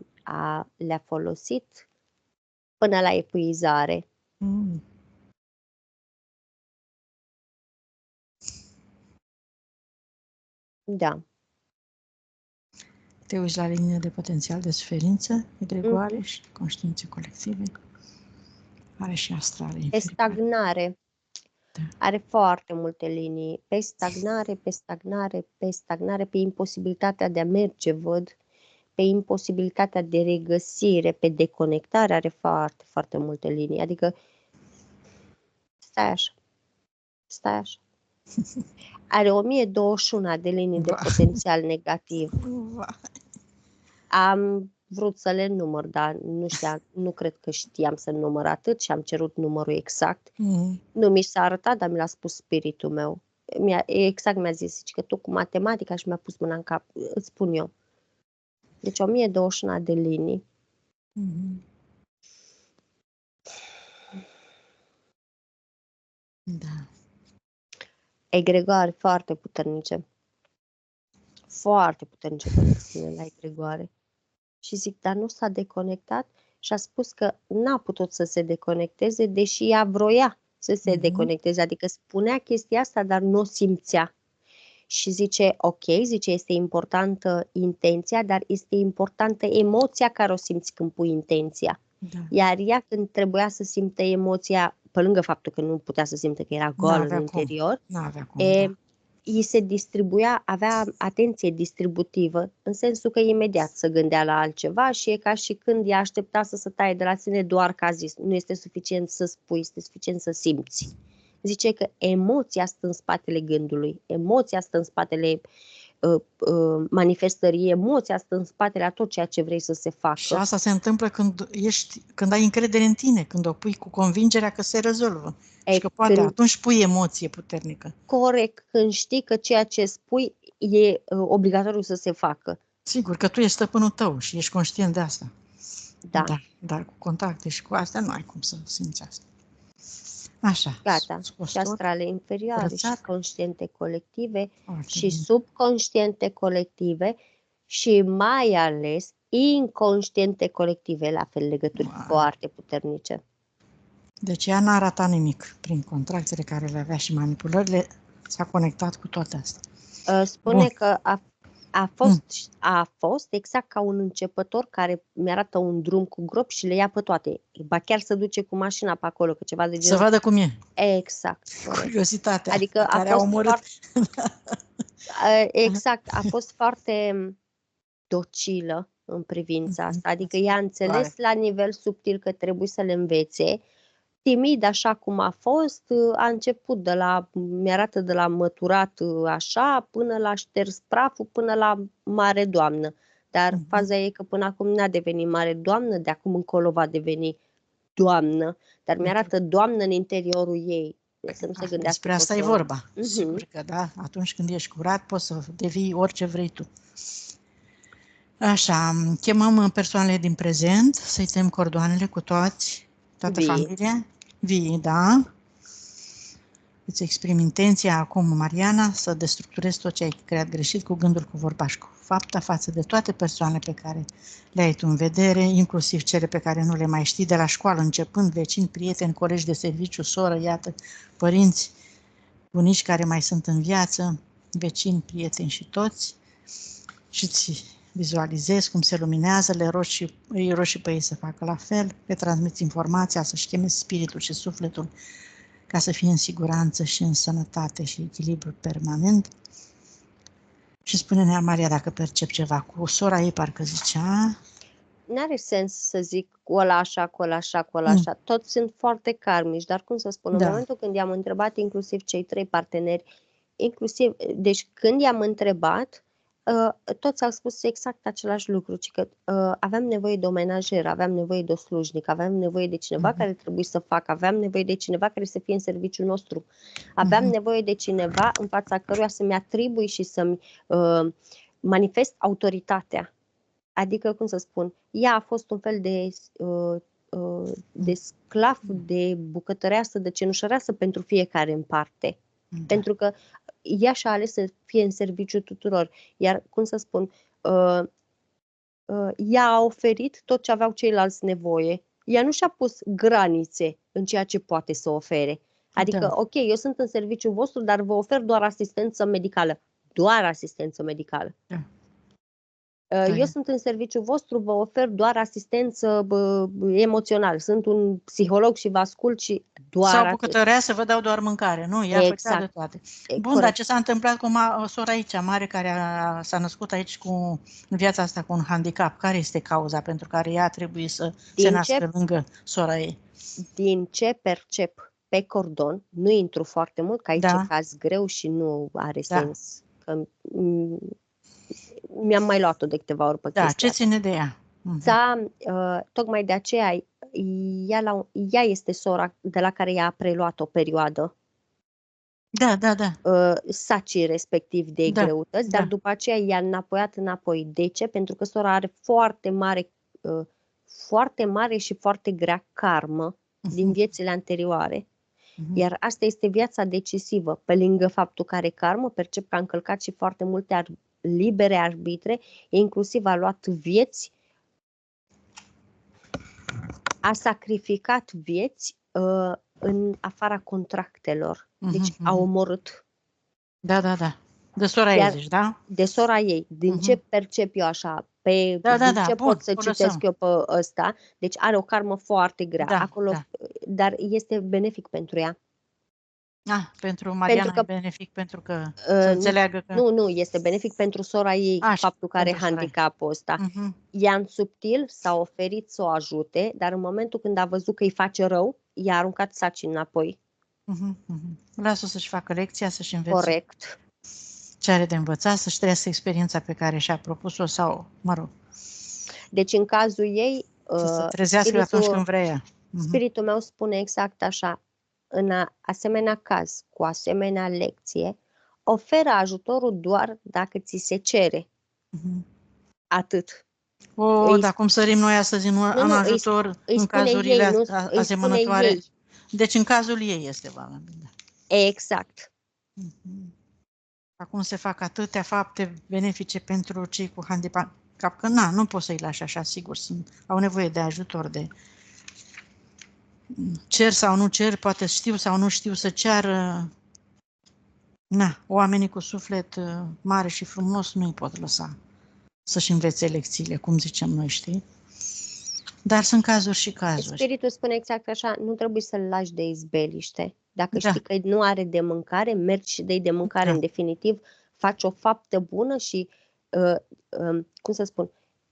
S2: le-a folosit până la epuizare.
S1: Mm.
S2: Da.
S1: Te uiți la linie de potențial de suferință, egregoare și conștiințe colective. Are și astrale
S2: Pe
S1: inferioare.
S2: stagnare.
S1: Da.
S2: Are foarte multe linii. Pe stagnare, pe stagnare, pe stagnare, pe imposibilitatea de a merge, văd. Pe imposibilitatea de regăsire, pe deconectare, are foarte, foarte multe linii. Adică, stai așa. Are 1021 de linii de potențial negativ. Am vrut să le număr, dar nu cred că știam să număr atât și am cerut numărul exact. Nu mi s-a arătat, dar mi l-a spus spiritul meu. Exact mi-a zis că tu cu matematica și mi-a pus mâna în cap, îți spun eu. Deci 1021 de linii.
S1: Da.
S2: Egregoare foarte puternice. Foarte puternice conexiune la egregoare. Și zic, dar nu s-a deconectat? Și a spus că n-a putut să se deconecteze, deși ea vroia să se deconecteze. Adică spunea chestia asta, dar nu o simțea. Și zice, ok, zice, este importantă intenția, dar este importantă emoția care o simți când pui intenția.
S1: Da.
S2: Iar ea când trebuia să simte emoția, pe lângă faptul că nu putea să simte că era goală în interior,
S1: N-avea cum, da.
S2: îi se distribuia, avea atenție distributivă, în sensul că imediat se gândea la altceva și e ca și când ea aștepta să se taie de la sine doar că a zis, nu este suficient să spui, este suficient să simți. Zice că emoția stă în spatele gândului, emoția stă în spatele manifestării, emoția stă în spatele a tot ceea ce vrei să se facă.
S1: Și asta se întâmplă când ai încredere în tine, când o pui cu convingerea că se rezolvă. Și că poate atunci pui emoție puternică.
S2: Corect, când știi că ceea ce spui e obligatoriu să se facă.
S1: Sigur, că tu ești stăpânul tău și ești conștient de asta.
S2: Da.
S1: Dar cu contacte și cu astea nu ai cum să simți asta. Așa.
S2: Gata. Și astrale inferioare și conștiente colective și subconștiente colective și mai ales inconștiente colective, la fel legături foarte puternice. Deci
S1: ea n-a ratat nimic prin contracțiile care le avea și manipulările, s-a conectat cu toate astea.
S2: Spune că a fost exact ca un începător care mi-arată un drum cu gropi și le ia pe toate. Ba chiar să duce cu mașina pe acolo, că ceva de genul.
S1: Să vadă cum e.
S2: Exact.
S1: Curiozitatea
S2: adică
S1: care a omorât.
S2: Exact, a fost foarte docilă în privința asta. Adică ea a înțeles la nivel subtil că trebuie să le învețe. Timid așa cum a fost, a început mi-arată de la măturat așa, până la șters praful, până la mare doamnă. Dar faza e că până acum n-a devenit mare doamnă, de acum încolo va deveni doamnă. Dar mi-arată doamnă în interiorul ei. Să nu se gândească.
S1: Despre asta e vorba. Sigur că da, atunci când ești curat poți să devii orice vrei tu. Așa, chemăm persoanele din prezent, să-i tăiem cordoanele cu toată
S2: Vii.
S1: familia. Vii, da. Îți exprimi intenția acum, Mariana, să destructurezi tot ce ai creat greșit cu gândul, cu vorba și cu fapta față de toate persoanele pe care le ai tu în vedere, inclusiv cele pe care nu le mai știi, de la școală începând, vecini, prieteni, colegi de serviciu, soră, iată, părinți, bunici care mai sunt în viață, vecini, prieteni și toți, și ți vizualizezi cum se luminează, îi rogi și pe ei să facă la fel, le transmiți informația, să-și cheme spiritul și sufletul ca să fie în siguranță și în sănătate și echilibru permanent. Și spune-ne, Maria, dacă percep ceva cu sora ei, parcă zicea.
S2: N-are sens să zic cu ăla așa, cu ăla așa, cu ăla așa. Toți sunt foarte karmici, dar cum să spun, în momentul când i-am întrebat inclusiv cei 3 parteneri, deci când i-am întrebat, toți au spus exact același lucru, ci că aveam nevoie de o menajeră, aveam nevoie de o slujnică, aveam nevoie de cineva care trebuie să facă, aveam nevoie de cineva care să fie în serviciul nostru, aveam nevoie de cineva în fața căruia să-mi atribui și să-mi manifest autoritatea. Adică, cum să spun, ea a fost un fel de sclav, de bucătăreasă, de cenușăreasă pentru fiecare în parte. Pentru că ea și-a ales să fie în serviciu tuturor. Iar, cum să spun, ea a oferit tot ce aveau ceilalți nevoie. Ea nu și-a pus granițe în ceea ce poate să ofere. Adică, ok, eu sunt în serviciul vostru, dar vă ofer doar asistență medicală. Doar asistență medicală. Eu sunt în serviciul vostru, vă ofer doar asistență emoțională. Sunt un psiholog și vă ascult și doar...
S1: Sau bucătărea să vă dau doar mâncare, nu? Ea făcea de toate. Bun, dar ce s-a întâmplat cu sora aici, mare, care s-a născut aici în viața asta cu un handicap? Care este cauza pentru care ea trebuie să se nască lângă sora ei?
S2: Din ce percep pe cordon, nu intru foarte mult, că aici e caz greu și nu are sens. Că mi-am mai luat-o de câteva ori pe chestia
S1: ce ține de ea?
S2: Tocmai de aceea ea este sora de la care ea a preluat o perioadă. Sacii respectiv de greutăți, dar după aceea i-a înapoiat înapoi. De ce? Pentru că sora are foarte mare și foarte grea karmă din viețile anterioare. Iar asta este viața decisivă. Pe lângă faptul că are karmă, percep că a încălcat și foarte multe libere arbitre, inclusiv a luat vieți, a sacrificat vieți în afara contractelor. Deci a omorât.
S1: De sora ei, zici, da?
S2: De sora ei. Din ce percep eu așa, din ce pot să citesc eu pe ăsta, deci are o karmă foarte grea acolo, dar este benefic pentru ea.
S1: Pentru Mariana e benefic pentru că să înțeleagă că...
S2: Nu, este benefic pentru sora ei faptul că are handicapul ăsta. Ea în subtil s-a oferit să o ajute, dar în momentul când a văzut că îi face rău, i-a aruncat sacii înapoi.
S1: Lasă-o să-și facă lecția, să-și învețe.
S2: Corect.
S1: Ce are de învățat, să-și trăiască experiența pe care și-a propus-o sau, mă rog.
S2: Deci în cazul ei...
S1: Să se trezească atunci când vrea ea.
S2: Spiritul meu spune exact așa. În asemenea caz, cu asemenea lecție, oferă ajutorul doar dacă ți se cere. Atât.
S1: Dar cum sărim noi astăzi în ajutor în cazurile asemănătoare? Deci în cazul ei este valabil.
S2: Exact.
S1: Acum se fac atâtea fapte benefice pentru cei cu handicap, că nu poți să-i lași așa, sigur, au nevoie de ajutor, de cer sau nu cer, poate știu sau nu știu să ceară. Oamenii cu suflet mare și frumos nu-i pot lăsa să-și învețe lecțiile, cum zicem noi, știi? Dar sunt cazuri și cazuri.
S2: Spiritul spune exact așa, nu trebuie să-l lași de izbeliște. Dacă știi că nu are de mâncare, mergi și dai de mâncare în definitiv, faci o faptă bună și, cum să spun,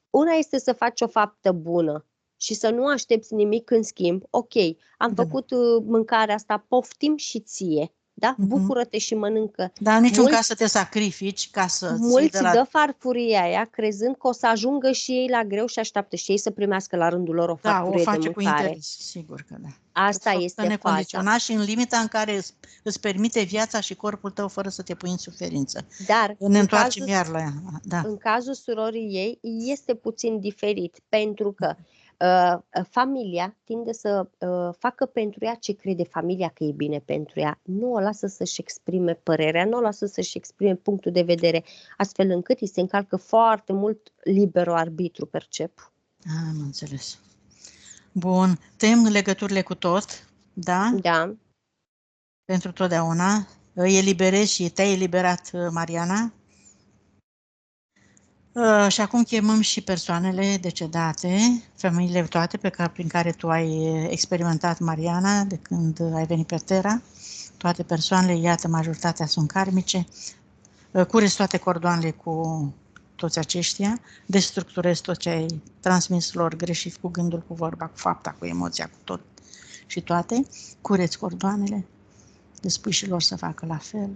S2: una este să faci o faptă bună și să nu aștepți nimic în schimb. Ok, am făcut mâncarea asta, poftim și ție. Da? Bucură-te și mănâncă.
S1: Dar în niciun caz să te sacrifici ca să
S2: Mulți dă farfuria aia crezând că o să ajungă și ei la greu și așteaptă și ei să primească la rândul lor o farfurie de mâncare.
S1: Da, o face cu interes, sigur că da.
S2: Asta este
S1: necondiționat și în limita în care îți permite viața și corpul tău fără să te pui în suferință.
S2: Dar
S1: ne întoarcem iar la ea. Da.
S2: În cazul surorii ei este puțin diferit, pentru că familia tinde să facă pentru ea ce crede familia că e bine pentru ea. Nu o lasă să-și exprime părerea, nu o lasă să-și exprime punctul de vedere, astfel încât îi se încalcă foarte mult liberul arbitru, percep.
S1: Am înțeles. Bun, tăiem legăturile cu tot, da?
S2: Da.
S1: Pentru totdeauna. Îi eliberezi și te-ai eliberat, Mariana. Și acum chemăm și persoanele decedate, familiile toate prin care tu ai experimentat, Mariana, de când ai venit pe Terra. Toate persoanele, iată, majoritatea sunt karmice. Cureți toate cordoanele cu toți aceștia, destructurezi tot ce ai transmis lor greșit cu gândul, cu vorba, cu fapta, cu emoția, cu tot și toate. Cureți cordoanele, le spui și lor să facă la fel.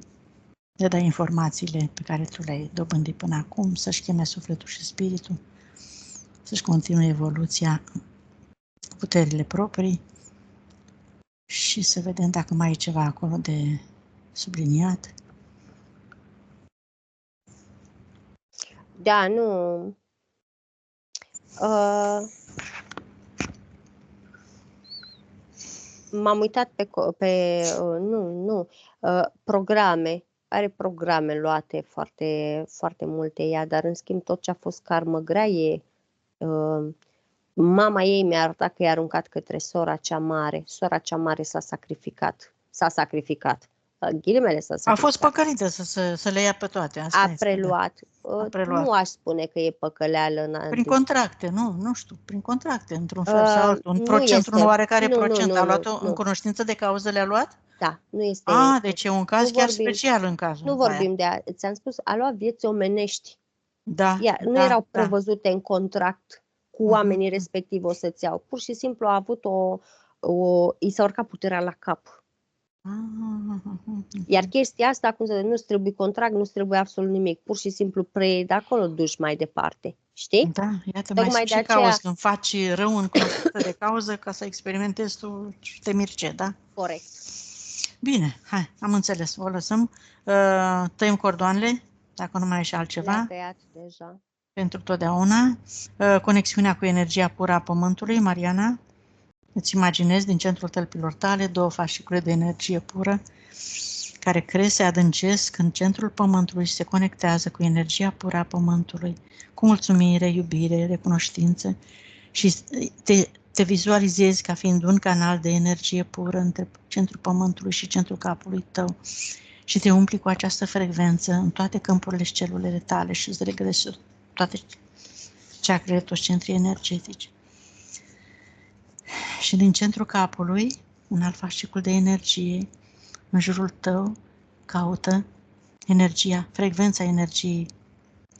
S1: Le dai informațiile pe care tu le-ai dobândit până acum, să-și cheme sufletul și spiritul, să-și continue evoluția cu puterile proprii și să vedem dacă mai e ceva acolo de subliniat.
S2: Da, nu. M-am uitat pe programe. Are programe luate foarte, foarte multe ea, dar în schimb tot ce a fost karmă grea e... Mama ei mi-a arătat că i-a aruncat către sora cea mare. Sora cea mare s-a sacrificat. Ghilimele s-a sacrificat.
S1: A fost păcălită să le ia pe toate. Asta
S2: a preluat. Nu aș spune că e păcăleală.
S1: Prin contracte, nu știu, prin contracte, într-un fel sau altul. Un procent, un oarecare procent. A luat-o în cunoștință de cauză, le-a luat?
S2: Da, nu este...
S1: Deci e un caz chiar special în cazul
S2: Nu vorbim de... Ți-am spus, a luat vieți omenești.
S1: Da,
S2: nu erau prevăzute în contract cu oamenii respectiv o să-ți iau. Pur și simplu a avut i s-a urcat puterea la cap. Iar chestia asta, cum să nu-ți trebuie contract, nu-ți trebuie absolut nimic. Pur și simplu preiei de acolo, duci mai departe. Știi?
S1: Da, iată, mai sunt și cauze. Când faci rău în cunoștință de cauză ca să experimentezi tu și te mirce, da?
S2: Corect.
S1: Bine, hai, am înțeles. O lăsăm. Tăiem cordoanele, dacă nu mai e și altceva.
S2: Le-a tăiat deja.
S1: Pentru totdeauna. Conexiunea cu energia pură a Pământului, Mariana. Îți imaginezi din centrul tălpilor tale 2 fascicule de energie pură care cresc, se adâncesc în centrul Pământului și se conectează cu energia pură a Pământului, cu mulțumire, iubire, recunoștință și te vizualizezi ca fiind un canal de energie pură între centrul Pământului și centrul capului tău și te umpli cu această frecvență în toate câmpurile și celulele tale și îți regăsești toate ceacrele, toți centrii energetici. Și din centrul capului, un alt fascicul de energie, în jurul tău, caută energia, frecvența energiei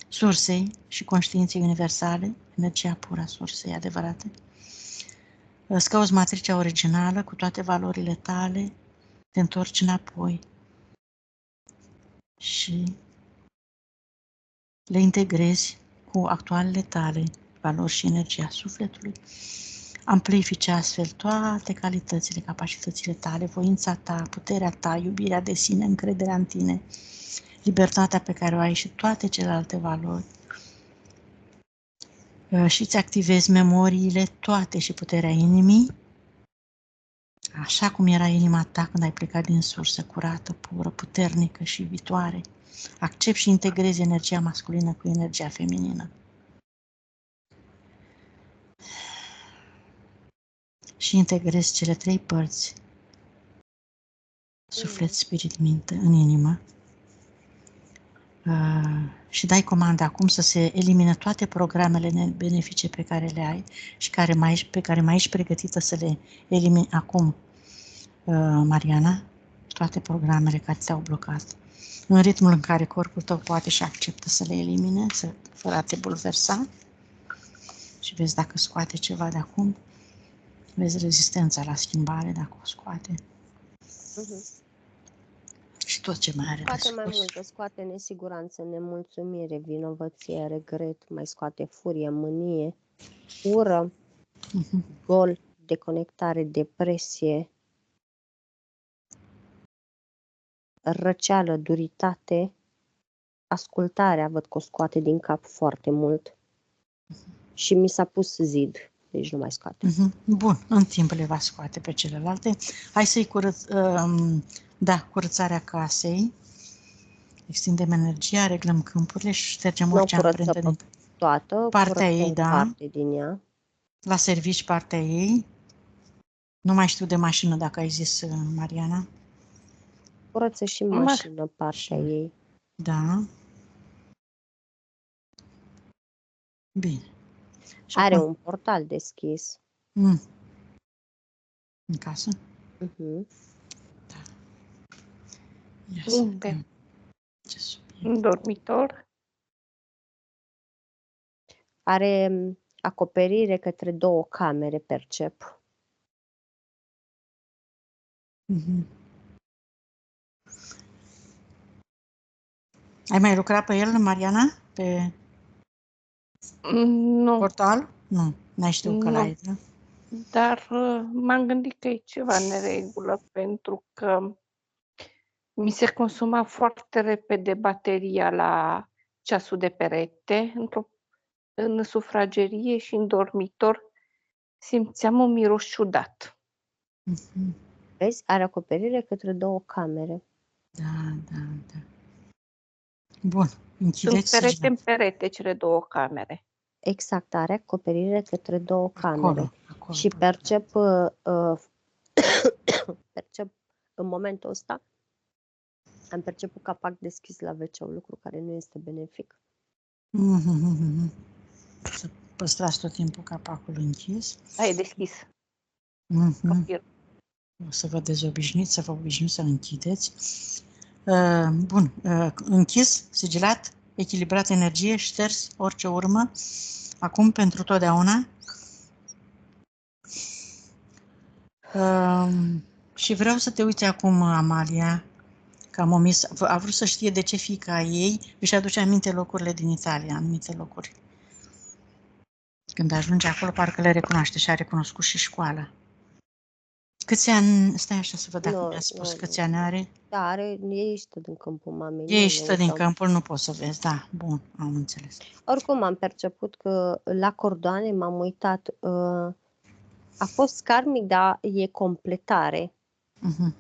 S1: sursei și conștiinței universale, energia pură a sursei adevărate. Îți cauți matricea originală cu toate valorile tale, te întorci înapoi și le integrezi cu actualele tale valori și energia sufletului. Amplifici astfel toate calitățile, capacitățile tale, voința ta, puterea ta, iubirea de sine, încrederea în tine, libertatea pe care o ai și toate celelalte valori. Și îți activezi memoriile toate și puterea inimii, așa cum era inima ta când ai plecat din sursă, curată, pură, puternică și iubitoare. Accepți și integrezi energia masculină cu energia feminină. Și integrezi cele 3 părți, suflet, spirit, minte, în inimă. Și dai comanda acum să se elimine toate programele benefice pe care le ai și pe care mai ești pregătită să le elimini acum, Mariana, toate programele care te-au blocat, în ritmul în care corpul tău poate și acceptă să le elimine, fără a te bulversa. Și vezi dacă scoate ceva de acum. Vezi rezistența la schimbare dacă o scoate. tot ce mai are de
S2: Scoate mai
S1: scos.
S2: multe, scoate nesiguranță, nemulțumire, vinovăție, regret, mai scoate furie, mânie, ură,
S1: Mhm.
S2: gol, deconectare, depresie, răceală, duritate, ascultarea, văd că o scoate din cap foarte mult. Și mi s-a pus zid, deci nu mai scoate.
S1: Mhm. Bun, în timp le va scoate pe celelalte. Hai să-i curățarea casei. Extindem energia, reglăm câmpurile și ștergem
S2: Nu o
S1: orice
S2: curăță
S1: amprentă din
S2: pe toată,
S1: partea
S2: curăță
S1: ei,
S2: o
S1: da.
S2: parte din ea.
S1: La servici partea ei. Nu mai știu de mașină dacă ai zis, Mariana.
S2: Curăță și mașină partea ei.
S1: Da. Bine. Și
S2: Are
S1: acum,
S2: un portal deschis.
S1: în casă.
S2: Mhm.
S1: Ia să
S3: Unde?
S1: vedem ce subiect.
S3: În dormitor?
S2: Are acoperire către 2 camere, percep.
S1: Mhm. Ai mai lucrat pe el, Mariana? Pe
S3: Nu,
S1: portal? Nu, n-ai știut că
S3: Nu.
S1: l-ai, da?
S3: dar m-am gândit că e ceva în neregulă pentru că mi se consuma foarte repede bateria la ceasul de perete, în sufragerie și în dormitor simțeam un miros ciudat.
S1: Mhm.
S2: Vezi? Are acoperire către 2 camere.
S1: Da, da, da. Bun,
S3: Sunt
S1: închideți
S3: perete
S1: sigila.
S3: în perete cele 2 camere.
S2: Exact, are acoperire către 2 camere.
S1: Acolo.
S2: Și percep, percep în momentul ăsta, am perceput capac deschis la WC, un lucru care nu este benefic.
S1: Mhm. Să păstrați tot timpul capacul închis.
S3: E deschis.
S1: Mhm.
S3: Confirm.
S1: O să vă dezobișnuiți, să vă obișnuiți să închideți. Bun, închis, sigilat, echilibrat energie, șters orice urmă. Acum, pentru totdeauna. Și vreau să te uiți acum, Amalia, că am omis, a vrut să știe de ce fiica ei își aduce aminte locurile din Italia, anumite locuri. Când ajunge acolo, parcă le recunoaște și a recunoscut și școala. Câți ani, stai așa să văd dacă mi-a spus câți ani are.
S2: Da, are, ei stă din câmpul mamei.
S1: Ei stă din câmpul, nu poți să vezi, da, bun, am înțeles.
S2: Oricum am perceput că la cordoane m-am uitat, a fost karmic, dar e completare.
S1: Mhm.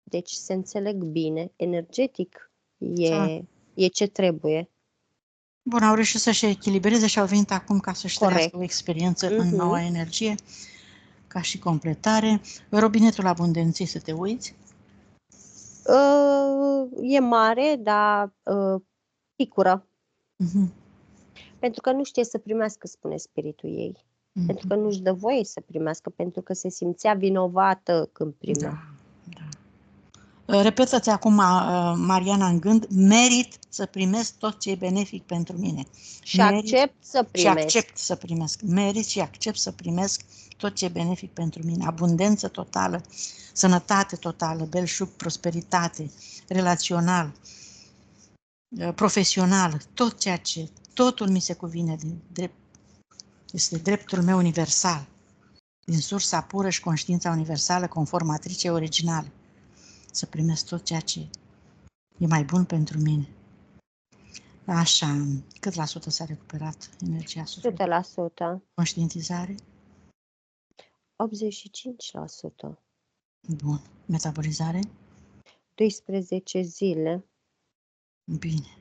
S2: Deci se înțeleg bine, energetic e ce trebuie.
S1: Bun, au reușit să-și echilibreze și au venit acum ca să-și
S2: Corect.
S1: trăiască o experiență în noua energie, ca și completare. Robinetul abundenței, să te uiți.
S2: E mare, dar picură.
S1: Mhm.
S2: Pentru că nu știe să primească, spune spiritul ei.
S1: Mhm.
S2: Pentru că nu-și dă voie să primească, pentru că se simțea vinovată când primea.
S1: Da, da. Repetă-ți acum, Mariana, în gând, merit să primesc tot ce e benefic pentru mine.
S2: Și accept să primesc.
S1: Și accept să primesc. Merit și accept să primesc tot ce e benefic pentru mine. Abundență totală, sănătate totală, belșug, prosperitate, relațional, profesional, tot ceea ce, totul mi se cuvine din drept. Este dreptul meu universal, din sursa pură și conștiința universală, conform matricei originale. Să primesc tot ceea ce e mai bun pentru mine. Așa, cât la sută s-a recuperat energia sufletului?
S2: 100%.
S1: Conștientizare?
S2: 85%.
S1: Bun. Metabolizare?
S2: 12 zile.
S1: Bine.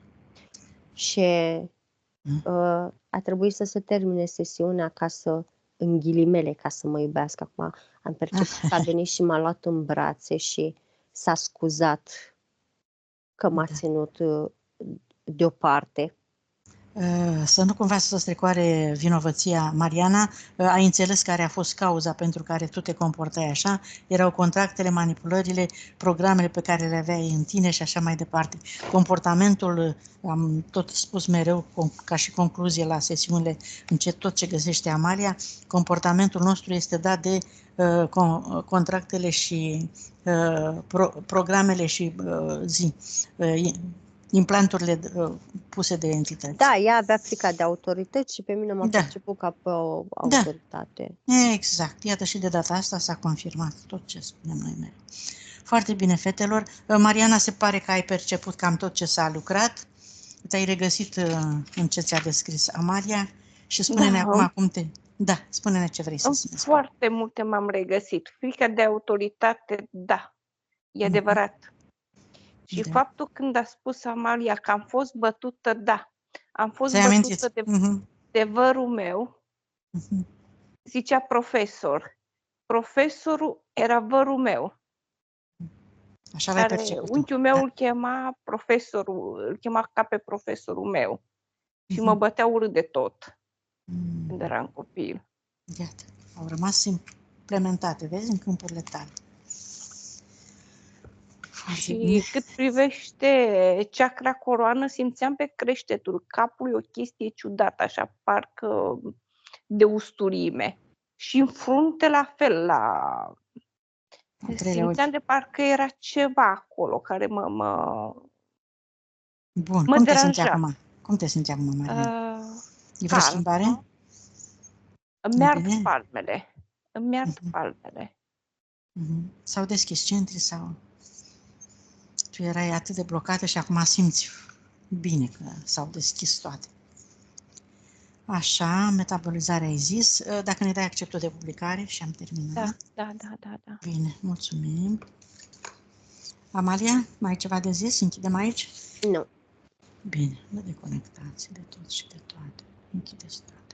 S2: Și a trebuit să se termine sesiunea ca să, în ghilimele, ca să mă iubească. Acum am perceput că a venit și m-a luat în brațe și s-a scuzat că m-a ținut deoparte.
S1: Să nu cumva să strecoare vinovăția. Mariana, ai înțeles care a fost cauza pentru care tu te comportai așa? Erau contractele, manipulările, programele pe care le aveai în tine și așa mai departe. Comportamentul, am tot spus mereu ca și concluzie la sesiunile în tot ce găsește Amalia, comportamentul nostru este dat de contractele și programele și implanturile puse de entități.
S2: Da, ea avea frica de autorități și pe mine m-a perceput ca pe o autoritate.
S1: Exact. Iată, și de data asta s-a confirmat tot ce spunem noi mereu. Foarte bine, fetelor. Mariana, se pare că ai perceput cam tot ce s-a lucrat. Te-ai regăsit în ce ți-a descris Amalia și spune-ne acum cum te... Da, spune-ne ce vrei să spui.
S3: Foarte multe m-am regăsit. Frica de autoritate, da, e adevărat. Și faptul când a spus Amalia că am fost bătută, da, am fost bătută de vărul meu, zicea profesor. Profesorul era vărul meu.
S1: Așa l-ai perceput.
S3: Unchiul meu îl chema profesorul, îl chema ca pe profesorul meu. Și mă bătea urât de tot când eram copil.
S1: Iată, au rămas implementate, vezi, în câmpurile tale.
S3: Și cât privește chakra coroană, simțeam pe creștetul capului o chestie ciudată, așa, parcă de usturime. Și în frunte la fel, simțeam de parcă era ceva acolo care
S1: Bun,
S3: mă
S1: cum
S3: deranja.
S1: te simți acum? Cum te simți acum, Mariana? E vreo schimbare?
S3: Îmi ard palmele. Îmi ard palmele.
S1: S-au deschis centri sau... Tu erai atât de blocată și acum simți bine că s-au deschis toate. Așa, metabolizarea ai zis. Dacă ne dai acceptul de publicare și am terminat.
S3: Da.
S1: Bine, mulțumim. Amalia, mai ai ceva de zis? Închidem aici?
S2: Nu.
S1: Bine, vă deconectați de tot și de toate. Închideți toate.